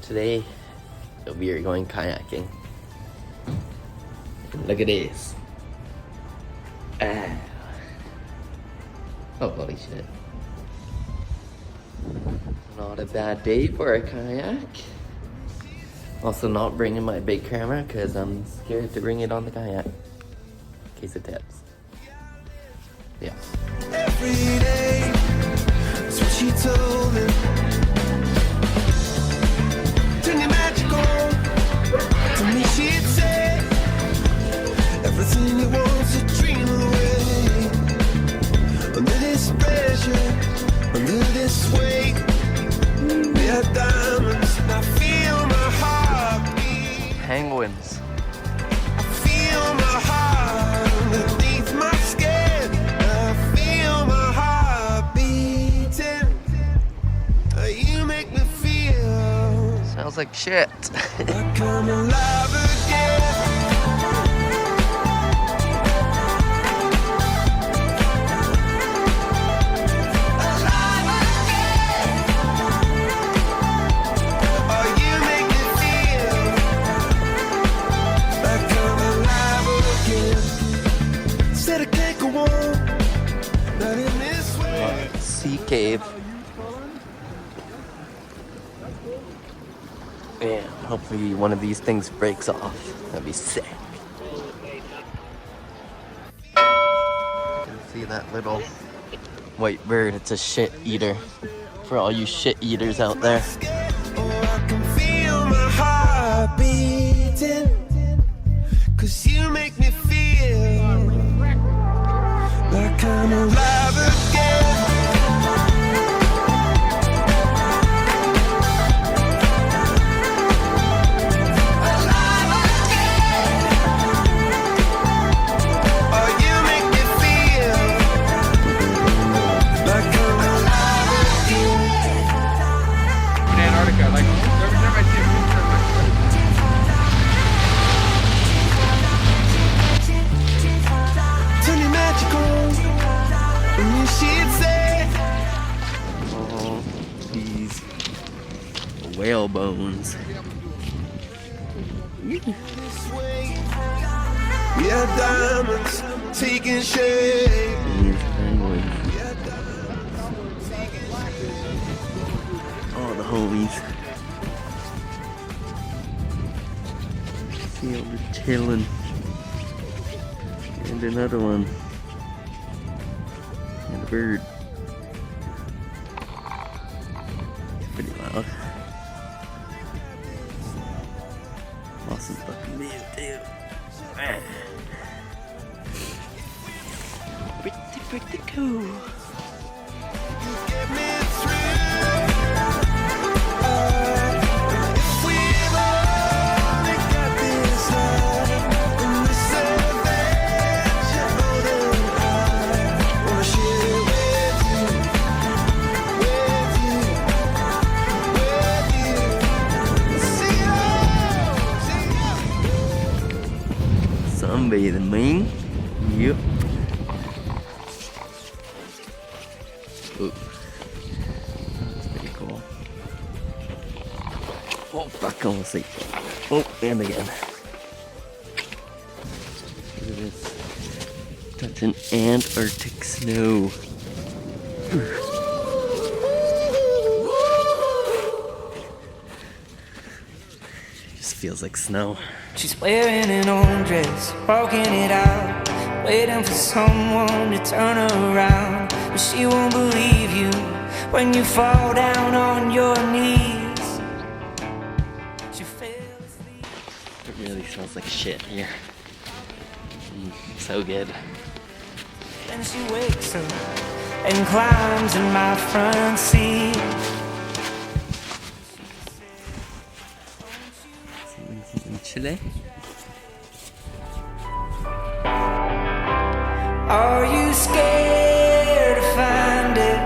Today we are going kayaking. Look at this. Oh, holy shit. Not a bad day for a kayak. Also not bringing my big camera because I'm scared to bring it on the kayak in case it tips. Yeah. Every day, that's what she told me. Turn your magic on. To me she'd say, everything you want to dream away. Under this pressure, under this weight, we are diamonds. I feel my heart beat. Penguins. I feel my heart underneath my skin. I feel my heart beating. You make me feel Sounds like shit. like I'm alive again. Alive again. Oh, you make me feel like I'm alive again. Said I can't go on, not in this way. Sea cave. Yeah, hopefully one of these things breaks off. That'd be sick. You can see that little white bird. It's a shit eater. For all you shit eaters out there. Oh, I can feel my heart beating. 'Cause you make me feel like I'm alive again. Alive again. Oh, you make me feel like I'm alive again. In Antarctica, like every time I see a picture of Turn your magic on. And you she'd say, Oh, these whale bones. this way, we are diamonds taking shape. These penguins. Oh, the homies. See how they're chilling. And another one. And a bird. Pretty loud. Awesome fucking view too. Ah. Pretty cool. Get me through. If we've only got this life and this adventure holding high, wanna share it with you. Sunbathing, man. Yep. Ooh. That's pretty cool. Oh, fuck, almost like. Oh, and again. Look at this. Touching Antarctic snow. Just feels like snow. She's wearing an old dress, walking it out, waiting for someone to turn her around. But she won't believe you when you fall down on your knees. She fell asleep. It really smells like shit here. So good. Then she wakes up and climbs in my front seat. In Chile. Are you scared to find it?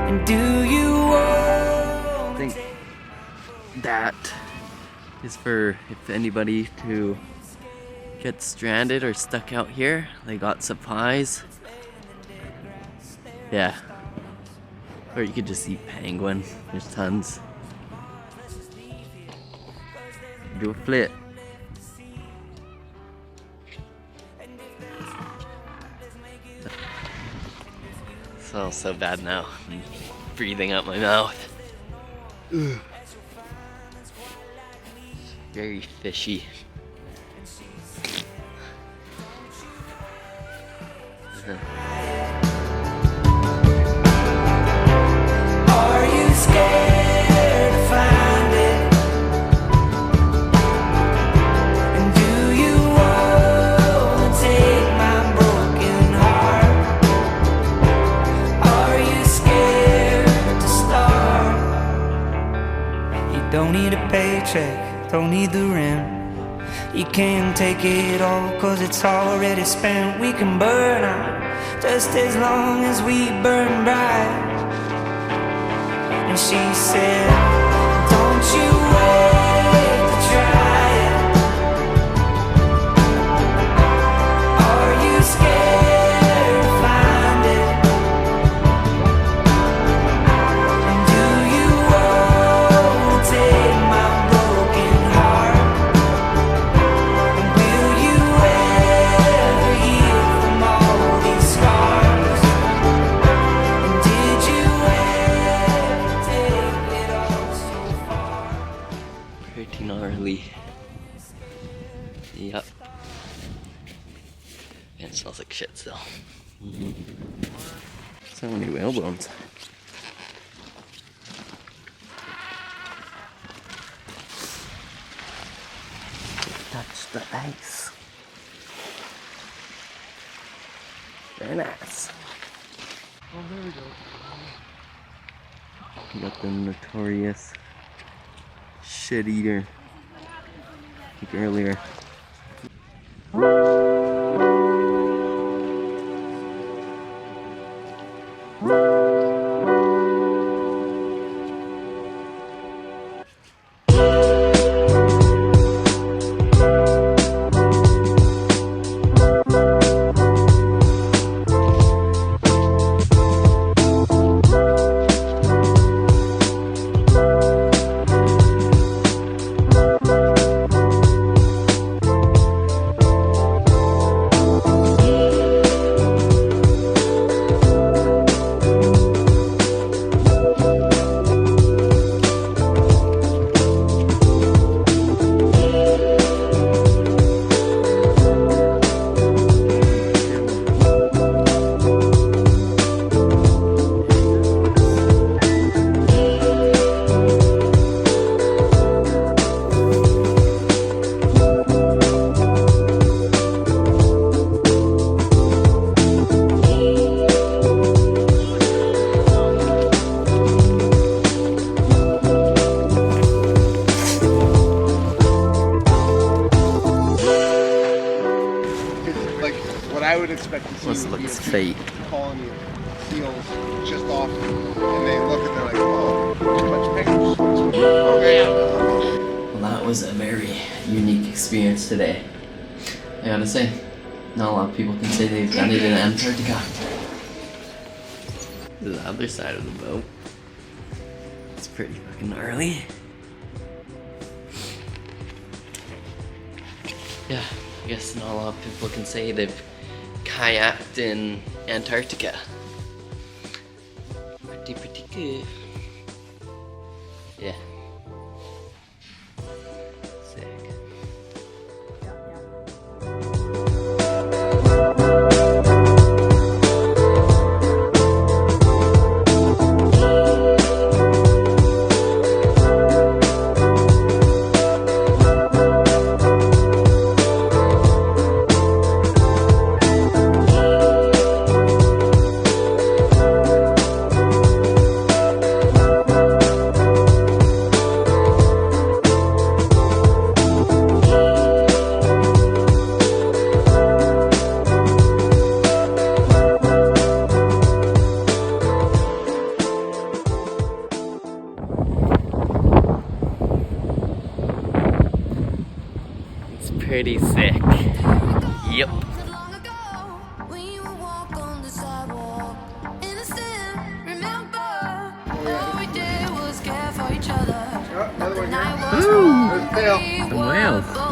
And do you I want think that is for if anybody to get stranded or stuck out here. They got supplies. Yeah. Or you could just see penguin. There's tons. Do a flip. Smells so bad now. I'm breathing out my mouth. Ugh. Very fishy. Are you scared to find it? And do you want to take my broken heart? Are you scared to start? You don't need a paycheck, don't need the rent. You can't take it all, cause it's already spent. We can burn out just as long as we burn bright. And she said, don't you wait to try it. Are you scared to find it? And do you want to take my broken heart? And will you ever heal from all these scars? And did you ever take it all so far? Pretty gnarly. Yep. And it smells like shit still. So many whale bones. Touch the ice. Very nice. Oh, there we go. You got the notorious shit eater. Like earlier. I would expect to see This would be looks a fake. colony of seals just off, and they look and they're like, oh, too much pictures. Okay. Well, that was a very unique experience today. I gotta say, not a lot of people can say they've done it in Antarctica. This is the other side of the boat. It's pretty fucking gnarly. Yeah, I guess not a lot of people can say they've kayaked in Antarctica. Pretty good. Yeah. Sick. Pretty sick. Yep. Long ago, when you would walk on the sidewalk, innocent, remember There's tail. Some whales.